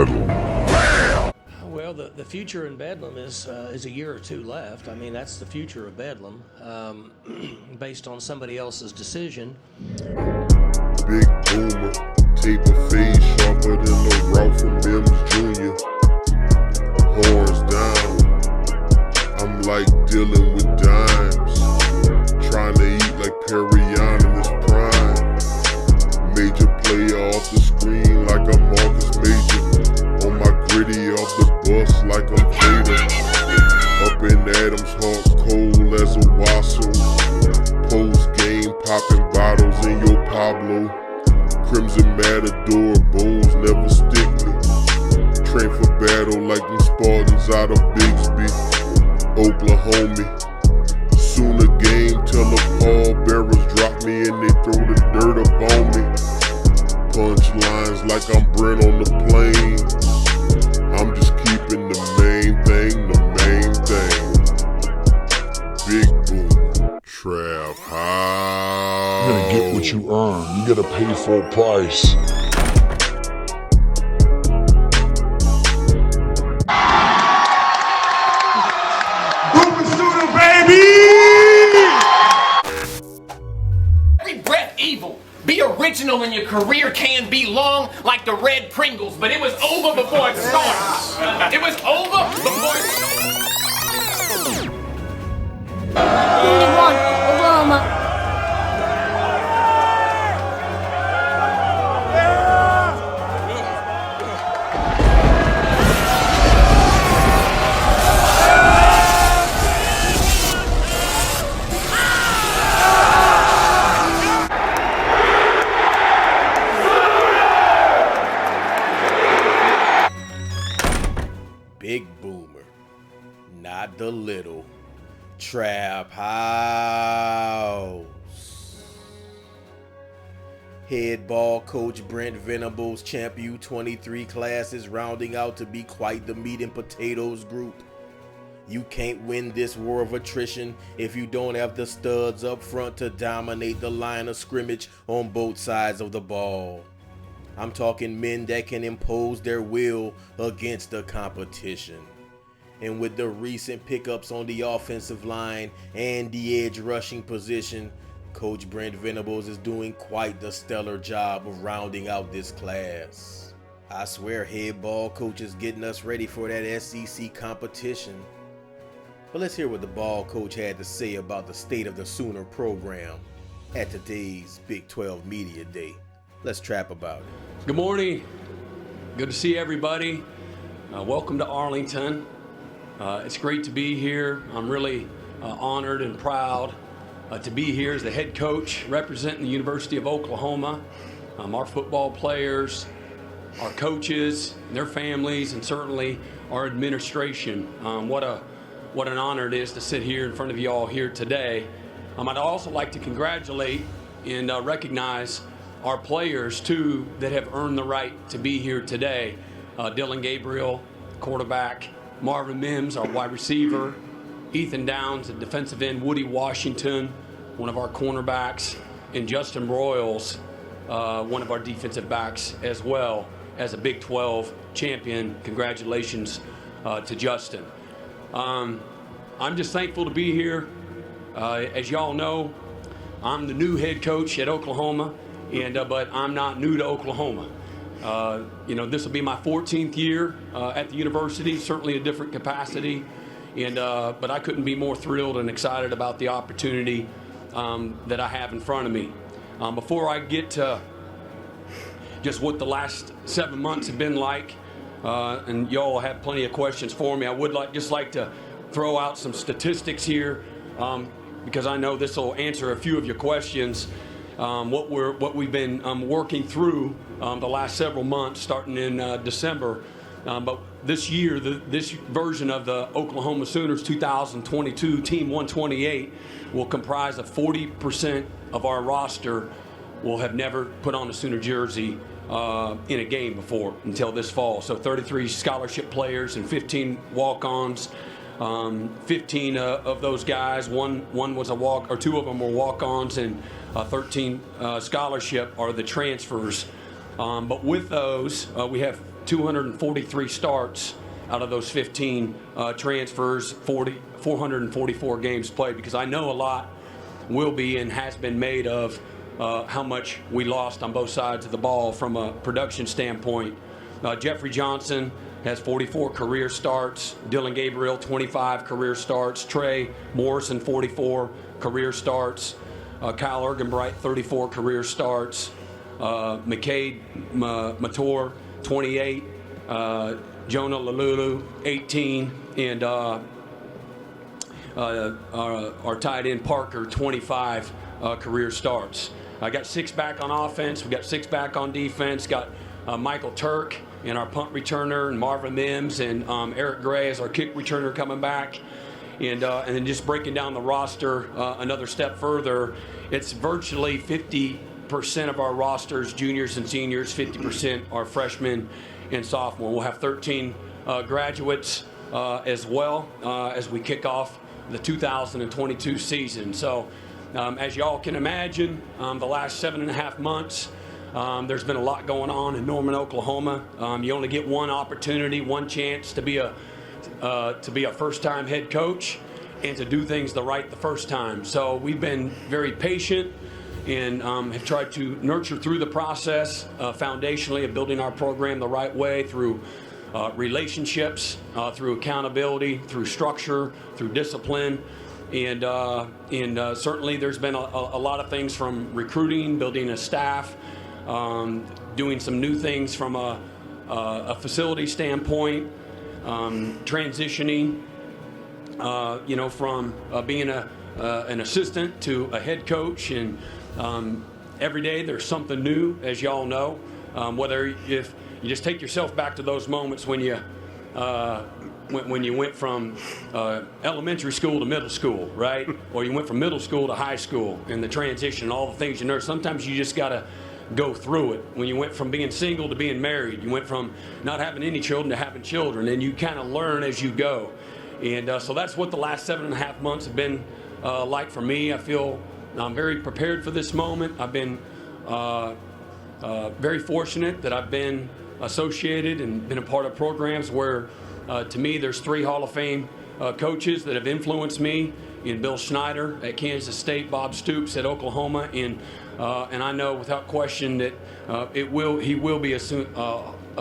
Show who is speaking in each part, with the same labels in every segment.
Speaker 1: Bedlam.
Speaker 2: Well, the future in Bedlam is a year or two left. I mean, that's the future of Bedlam, based on somebody else's decision.
Speaker 1: Big boomer, taper fade sharper than the route from Mims Jr. Horns down, I'm like dealing with dimes, trying to eat like Perrion in his prime. Major player off the screen like I'm Marcus Major, on my gritty off the bus like I'm Jada. Up in Adams, hard cold as a wassail. Post game popping bottles in your Pablo. Crimson Matador bowls never stick me. Train for battle like them Spartans out of Bixby, Oklahoma. Sooner game till the pallbearers drop me and they throw the dirt up on me. Punchlines like I'm Brent on the plane. I'm just keeping the main thing, Big boom, trap house.
Speaker 3: You're gonna get what you earn. You gotta pay full price.
Speaker 4: Be original and your career can be long like the red Pringles, but it was over before it started. It was over before it started.
Speaker 5: Oklahoma.
Speaker 6: Big boomer, not the little. Trap house. Head ball coach Brent Venables, champ U23 class is rounding out to be quite the meat and potatoes group. You can't win this war of attrition if you don't have the studs up front to dominate the line of scrimmage on both sides of the ball. I'm talking men that can impose their will against the competition. And with the recent pickups on the offensive line and the edge rushing position, Coach Brent Venables is doing quite the stellar job of rounding out this class. I swear head ball coach is getting us ready for that SEC competition. But let's hear what the ball coach had to say about the state of the Sooner program at today's Big 12 Media Day. Let's trap about it.
Speaker 7: Good morning. Good to see everybody. Welcome to Arlington. It's great to be here. I'm really honored and proud to be here as the head coach representing the University of Oklahoma. Our football players, our coaches, their families, and certainly our administration. What an honor it is to sit here in front of you all here today. I'd also like to congratulate and recognize our players, too, that have earned the right to be here today. Dylan Gabriel, quarterback, Marvin Mims, our wide receiver, Ethan Downs, the defensive end, Woody Washington, one of our cornerbacks, and Justin Broyles, one of our defensive backs as well as a Big 12 champion. Congratulations to Justin. I'm just thankful to be here. As y'all know, I'm the new head coach at Oklahoma. But I'm not new to Oklahoma. This will be my 14th year at the university, certainly a different capacity. But I couldn't be more thrilled and excited about the opportunity that I have in front of me. Before I get to just what the last 7 months have been like, and y'all have plenty of questions for me, I would just like to throw out some statistics here because I know this will answer a few of your questions. What we've been working through the last several months, starting in December. But this year, this version of the Oklahoma Sooners 2022 Team 128 will comprise of 40% of our roster will have never put on a Sooner jersey in a game before until this fall. So 33 scholarship players and 15 walk-ons. 15 of those guys, one was a walk, or two of them were walk-ons, and 13 scholarship are the transfers. But with those, we have 243 starts out of those 15 transfers, 444 games played, because I know a lot will be and has been made of how much we lost on both sides of the ball from a production standpoint. Jeffrey Johnson has 44 career starts. Dylan Gabriel, 25 career starts. Trey Morrison, 44 career starts. Kyle Ergenbright, 34 career starts. McCade Mator, 28. Jonah Lalulu, 18. And our tight end Parker, 25 career starts. I got 6 back on offense. We got 6 back on defense. Got Michael Turk and our punt returner, and Marvin Mims and Eric Gray as our kick returner coming back. And then just breaking down the roster another step further, it's virtually 50% of our rosters, juniors and seniors, 50% are freshmen and sophomore. We'll have 13 graduates as well as we kick off the 2022 season. So as y'all can imagine, the last 7.5 months, there's been a lot going on in Norman, Oklahoma. You only get one opportunity, one chance to be a first-time head coach and to do things the first time. So we've been very patient and have tried to nurture through the process foundationally of building our program the right way through relationships, through accountability, through structure, through discipline. And certainly there's been a lot of things from recruiting, building a staff, doing some new things from a facility standpoint, transitioning, from being an assistant to a head coach. And every day there's something new, as y'all know, whether if you just take yourself back to those moments when you went from elementary school to middle school, right? Or you went from middle school to high school, and the transition and all the things you know. Sometimes you just got to go through it. When you went from being single to being married, you went from not having any children to having children, and you kind of learn as you go. And so that's what the last 7.5 months have been like for me. I feel I'm very prepared for this moment. I've been very fortunate that I've been associated and been a part of programs where, to me, there's 3 Hall of Fame coaches that have influenced me, in Bill Schneider at Kansas State, Bob Stoops at Oklahoma, and I know without question that he will be a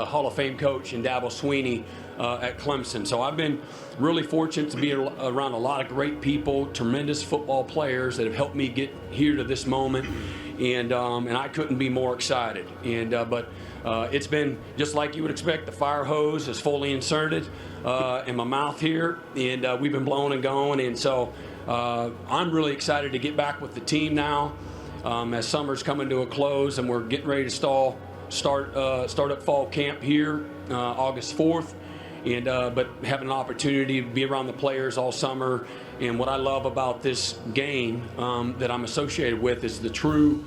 Speaker 7: Hall of Fame coach in Dabo Swinney at Clemson. So I've been really fortunate to be around a lot of great people, tremendous football players that have helped me get here to this moment, and I couldn't be more excited. But it's been just like you would expect. The fire hose is fully inserted in my mouth here, and we've been blowing and going. And so I'm really excited to get back with the team now as summer's coming to a close, and we're getting ready to start up fall camp here August 4th. But having an opportunity to be around the players all summer. And what I love about this game that I'm associated with is the true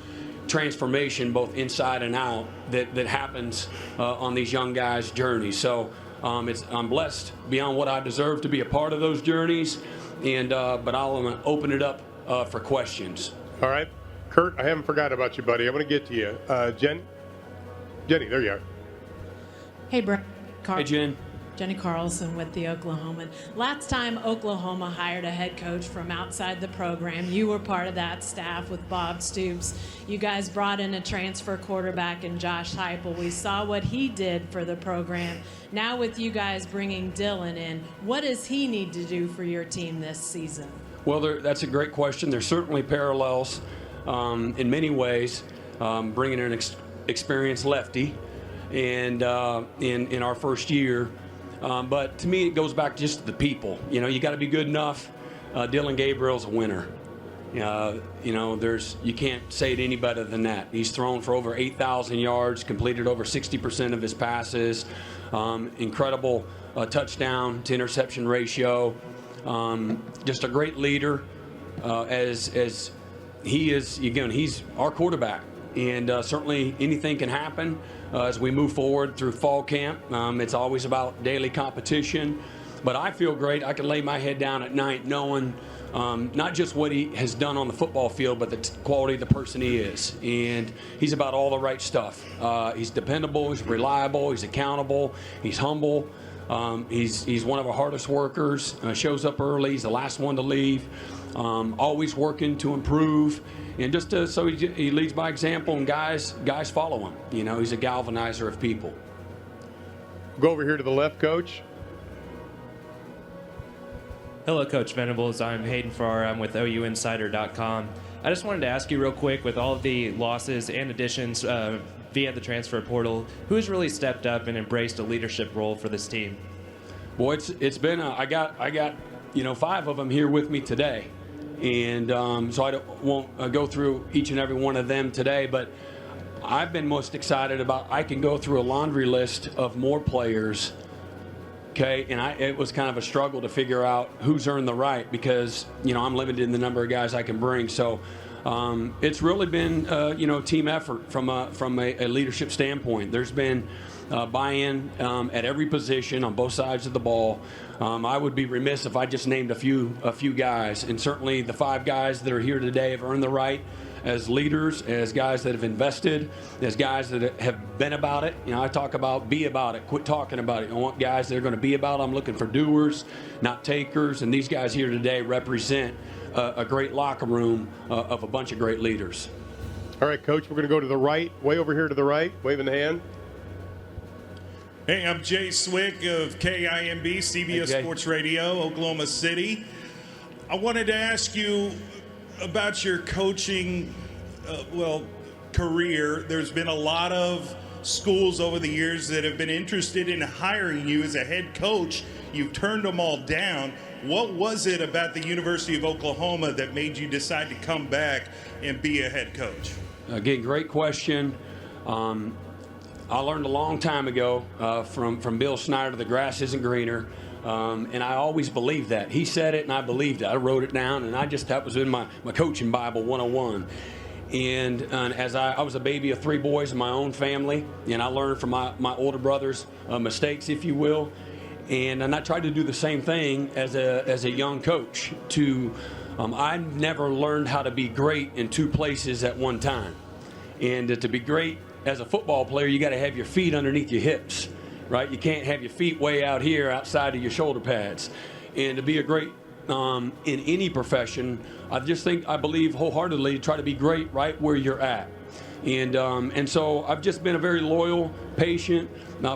Speaker 7: transformation, both inside and out, that happens on these young guys' journeys. So I'm blessed beyond what I deserve to be a part of those journeys. But I'll open it up for questions.
Speaker 5: All right. Kurt, I haven't forgot about you, buddy. I'm going to get to you. Jenny, there you are.
Speaker 8: Hey, Brent.
Speaker 7: Hey, Jen.
Speaker 8: Jenny Carlson with the Oklahoman. Last time Oklahoma hired a head coach from outside the program, you were part of that staff with Bob Stoops. You guys brought in a transfer quarterback in Josh Heupel. We saw what he did for the program. Now with you guys bringing Dylan in, what does he need to do for your team this season? Well,
Speaker 7: that's a great question. There's certainly parallels in many ways, bringing an experienced lefty and in our first year. But to me, it goes back just to the people. You got to be good enough. Dylan Gabriel's a winner. You can't say it any better than that. He's thrown for over 8,000 yards, completed over 60% of his passes, incredible touchdown to interception ratio. Just a great leader. As he is, again, he's our quarterback. And certainly anything can happen as we move forward through fall camp. It's always about daily competition. But I feel great. I can lay my head down at night knowing not just what he has done on the football field, but the quality of the person he is. And he's about all the right stuff. He's dependable, he's reliable, he's accountable, he's humble. He's one of our hardest workers, shows up early, he's the last one to leave, always working to improve. And just so he leads by example, and guys follow him. You know, he's a galvanizer of people.
Speaker 5: Go over here to the left, Coach.
Speaker 9: Hello, Coach Venables. I'm Hayden Farr. I'm with OUinsider.com. I just wanted to ask you real quick, with all of the losses and additions via the transfer portal, who has really stepped up and embraced a leadership role for this team?
Speaker 7: Boy, it's been I got 5 of them here with me today, and so I won't go through each and every one of them today, but I've been most excited about, I can go through a laundry list of more players. Okay, and it was kind of a struggle to figure out who's earned the right, because I'm limited in the number of guys I can bring. So it's really been team effort from a leadership standpoint. There's been buy-in at every position on both sides of the ball. I would be remiss if I just named a few guys, and certainly the 5 guys that are here today have earned the right as leaders, as guys that have invested, as guys that have been about it. I talk about be about it, quit talking about it. I want guys that are going to be about it. I'm looking for doers, not takers, and these guys here today represent a great locker room of a bunch of great leaders.
Speaker 5: All right, Coach, we're going to go to the right, way over here to the right, waving the hand.
Speaker 10: Hey, I'm Jay Swick of KIMB, CBS Sports Radio, Oklahoma City. I wanted to ask you about your coaching, career. There's been a lot of schools over the years that have been interested in hiring you as a head coach. You've turned them all down. What was it about the University of Oklahoma that made you decide to come back and be a head coach?
Speaker 7: Again, great question. I learned a long time ago from Bill Snyder, the grass isn't greener. And I always believed that. He said it, and I believed it. I wrote it down, and that was in my coaching Bible 101. And as I was a baby of 3 boys in my own family, and I learned from my older brother's mistakes, if you will. And I tried to do the same thing as a young coach. I never learned how to be great in 2 places at one time. And to be great as a football player, you got to have your feet underneath your hips. Right? You can't have your feet way out here outside of your shoulder pads. And to be a great in any profession, I believe wholeheartedly try to be great right where you're at. And so I've just been a very loyal, patient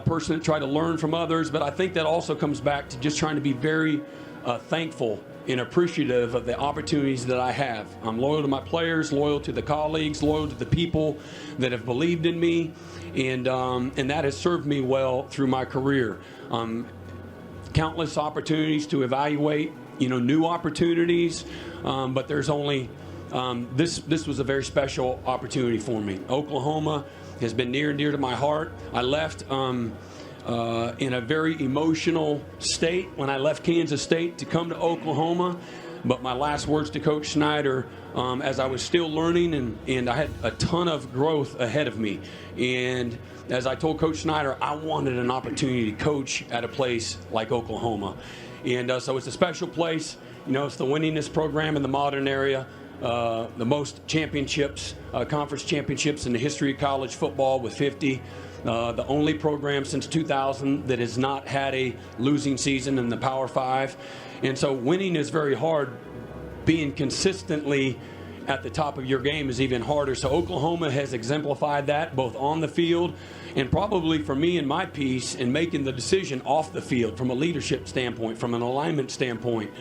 Speaker 7: person that tried to learn from others. But I think that also comes back to just trying to be very thankful and appreciative of the opportunities that I have. I'm loyal to my players, loyal to the colleagues, loyal to the people that have believed in me, and that has served me well through my career. Countless opportunities to evaluate, new opportunities, but there's only this was a very special opportunity for me. Oklahoma has been near and dear to my heart. I left in a very emotional state when I left Kansas State to come to Oklahoma. But my last words to Coach Snyder, as I was still learning, and I had a ton of growth ahead of me. And as I told Coach Snyder, I wanted an opportunity to coach at a place like Oklahoma. And so it's a special place. It's the winningest program in the modern era. The most championships, conference championships in the history of college football with 50. The only program since 2000 that has not had a losing season in the Power 5. And so winning is very hard. Being consistently at the top of your game is even harder. So Oklahoma has exemplified that both on the field and probably for me and my piece in making the decision off the field from a leadership standpoint, from an alignment standpoint.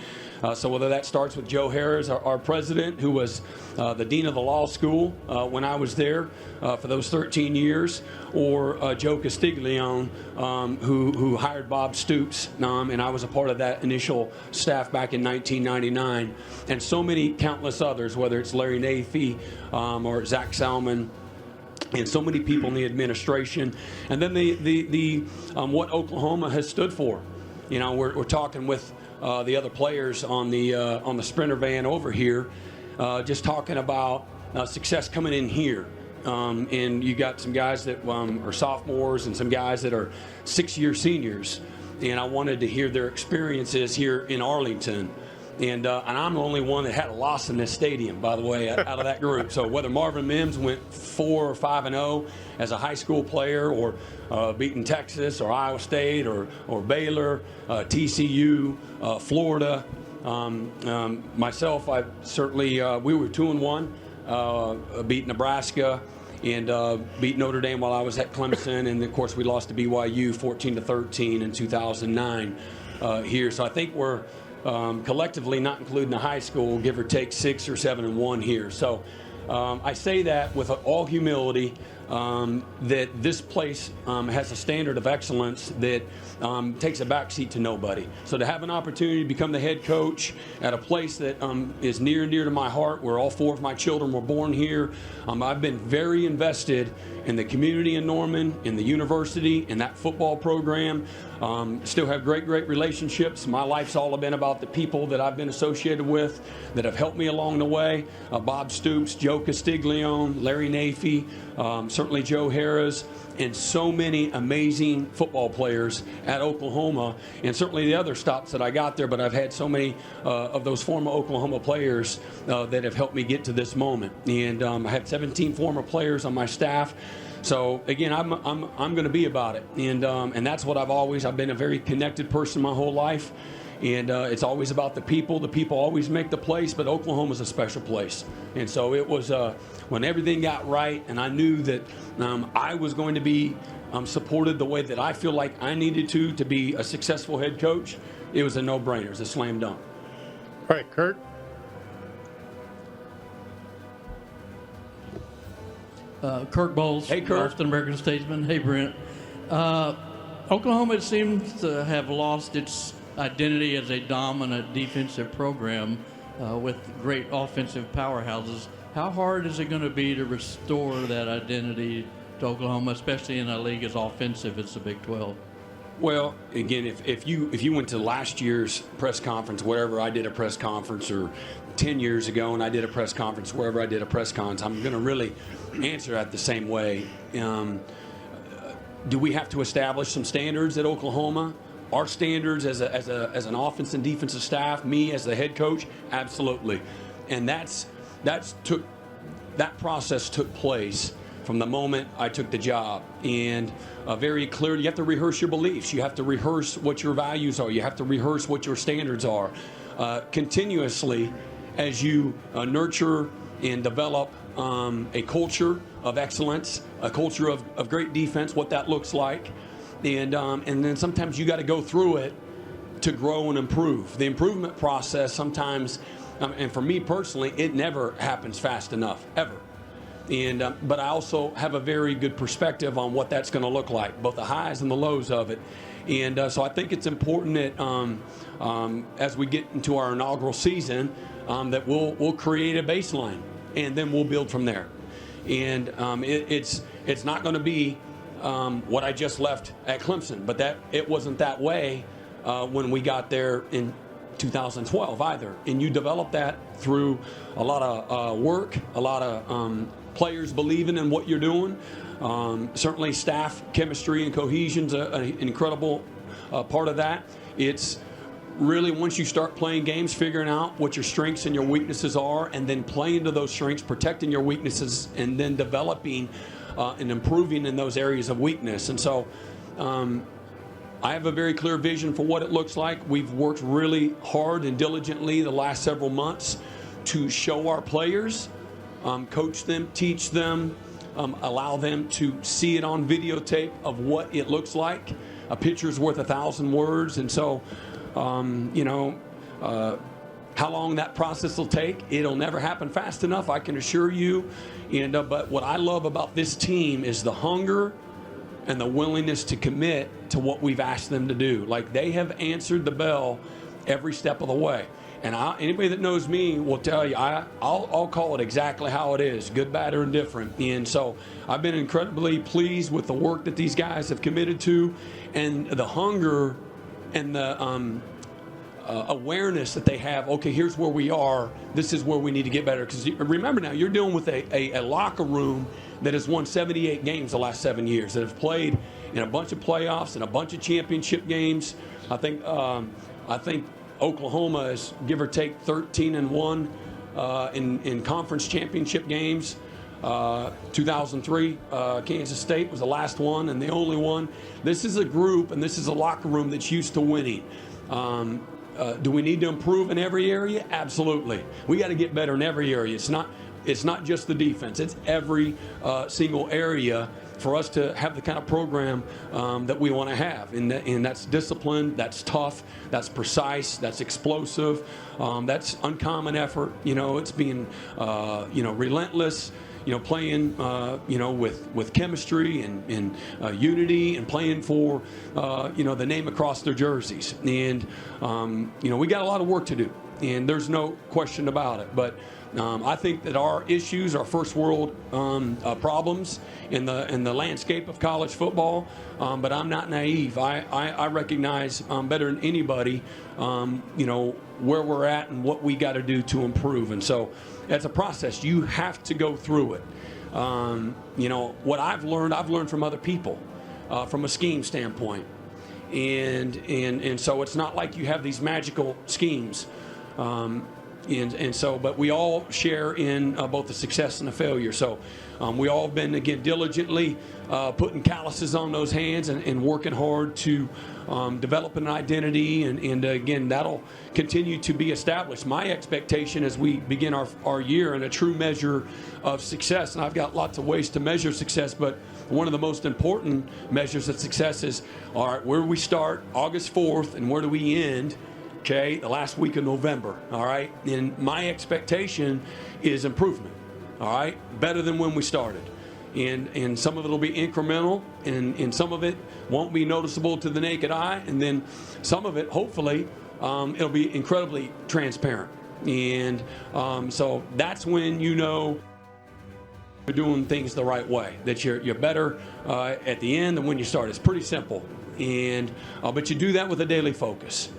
Speaker 7: So whether that starts with Joe Harris, our president, who was the dean of the law school when I was there for those 13 years, or Joe Castiglione, who hired Bob Stoops, and I was a part of that initial staff back in 1999, and so many countless others, whether it's Larry Nafee or Zach Salmon, and so many people in the administration, and then the what Oklahoma has stood for. We're talking with the other players on the Sprinter van over here, just talking about success coming in here. And you got some guys that are sophomores and some guys that are 6-year seniors. and I wanted to hear their experiences here in Arlington. And I'm the only one that had a loss in this stadium, by the way, out of that group. So whether Marvin Mims went 4 or 5-0 as a high school player, or beating Texas or Iowa State or Baylor, TCU, Florida, myself, I certainly we were 2-1, beat Nebraska and beat Notre Dame while I was at Clemson, and of course we lost to BYU 14-13 in 2009 here. So I think we're collectively, not including the high school, give or take 6 or 7-1 here. So I say that with all humility, that this place has a standard of excellence that takes a backseat to nobody. So to have an opportunity to become the head coach at a place that is near and dear to my heart, where all 4 of my children were born here, I've been very invested in the community in Norman, in the university, in that football program. Still have great relationships. My life's all been about the people that I've been associated with that have helped me along the way. Bob Stoops, Joe Castiglione, Larry Nafee, certainly Joe Harris, and so many amazing football players at Oklahoma, and certainly the other stops that I got there, but I've had so many of those former Oklahoma players that have helped me get to this moment. And I have 17 former players on my staff. So again, I'm going to be about it, and that's what I've been a very connected person my whole life, and it's always about the people. The people always make the place, but Oklahoma's a special place, and so it was when everything got right, and I knew that I was going to be supported the way that I feel like I needed to be a successful head coach. It was a no-brainer. It was a slam dunk.
Speaker 5: All right, Kurt.
Speaker 11: Kirk Bowles,
Speaker 7: hey, Kurt.
Speaker 11: Boston American Statesman. Hey, Brent. Oklahoma seems to have lost its identity as a dominant defensive program with great offensive powerhouses. How hard is it going to be to restore that identity to Oklahoma, especially in a league as offensive as the Big 12?
Speaker 7: Well, again, if you went to last year's press conference, wherever I did a press conference, or 10 years ago and I did a press conference, wherever I did a press conference, I'm going to really answer that the same way. Do we have to establish some standards at Oklahoma? Our standards as an offense and defensive staff, me as the head coach, absolutely. And that process took place from the moment I took the job. And very clearly, you have to rehearse your beliefs. You have to rehearse what your values are. You have to rehearse what your standards are continuously as you nurture and develop a culture of excellence, a culture of great defense, what that looks like. And then sometimes you got to go through it to grow and improve. The improvement process sometimes, and for me personally, it never happens fast enough, ever. And but I also have a very good perspective on what that's going to look like, both the highs and the lows of it. And so I think it's important that as we get into our inaugural season, that we'll create a baseline, and then we'll build from there. And it's not going to be what I just left at Clemson, but it wasn't that way when we got there in 2012 either. And you develop that through a lot of work, a lot of players believing in what you're doing. Certainly staff chemistry and cohesion's an incredible part of that. It's really, once you start playing games, figuring out what your strengths and your weaknesses are, and then playing to those strengths, protecting your weaknesses, and then developing and improving in those areas of weakness. And so I have a very clear vision for what it looks like. We've worked really hard and diligently the last several months to show our players, coach them, teach them, allow them to see it on videotape of what it looks like. A picture's worth 1,000 words. And so, how long that process will take, it'll never happen fast enough, I can assure you. And but what I love about this team is the hunger and the willingness to commit to what we've asked them to do. Like, they have answered the bell every step of the way. And anybody that knows me will tell you, I'll call it exactly how it is, good, bad, or indifferent. And so I've been incredibly pleased with the work that these guys have committed to, and the hunger and the awareness that they have. Okay, here's where we are. This is where we need to get better. Because remember now, you're dealing with a locker room that has won 78 games the last 7 years, that have played in a bunch of playoffs and a bunch of championship games. I think Oklahoma is give or take 13-1 in conference championship games. 2003, Kansas State was the last one and the only one. This is a group and this is a locker room that's used to winning. Do we need to improve in every area? Absolutely. We got to get better in every area. It's not just the defense. It's every single area for us to have the kind of program that we want to have. And that's disciplined, that's tough, that's precise, that's explosive, that's uncommon effort. It's being, relentless. Playing, with chemistry and unity and playing for, the name across their jerseys. And, we got a lot of work to do, and there's no question about it. But I think that our issues, our first world problems in the landscape of college football, but I'm not naive. I recognize better than anybody, where we're at and what we got to do to improve. And so it's a process. You have to go through it. What I've learned from other people, from a scheme standpoint. And so it's not like you have these magical schemes. But we all share in both the success and the failure. So we all have been, again, diligently putting calluses on those hands and working hard to develop an identity. And again, that'll continue to be established. My expectation as we begin our year in a true measure of success, and I've got lots of ways to measure success, but one of the most important measures of success is, all right, where do we start August 4th and where do we end? Okay, the last week of November, all right? And my expectation is improvement, all right? Better than when we started. And some of it will be incremental, and some of it won't be noticeable to the naked eye, and then some of it, hopefully, it'll be incredibly transparent. And so that's when you're doing things the right way, that you're better at the end than when you start. It's pretty simple. But you do that with a daily focus.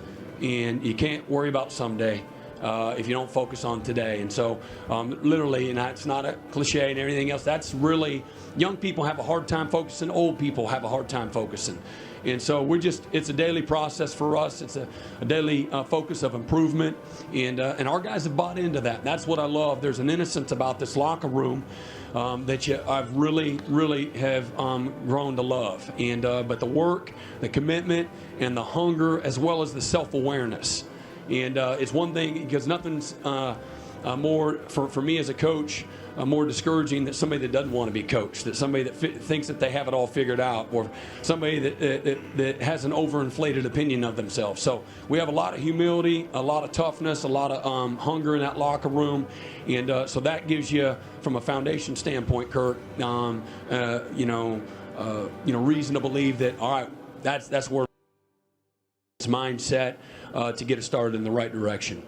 Speaker 7: And you can't worry about someday if you don't focus on today. And so literally, and it's not a cliche and everything else, that's really, young people have a hard time focusing, old people have a hard time focusing. And so it's a daily process for us. It's a daily focus of improvement. And our guys have bought into that. That's what I love. There's an innocence about this locker room that I've really, really have grown to love. But the work, the commitment, and the hunger, as well as the self-awareness. And it's one thing, because nothing's more, for me as a coach, more discouraging than somebody that doesn't want to be coached, that somebody that thinks that they have it all figured out, or somebody that has an overinflated opinion of themselves. So we have a lot of humility, a lot of toughness, a lot of hunger in that locker room. And so that gives you, from a foundation standpoint, Kurt, reason to believe that, all right, that's where it's mindset to get it started in the right direction.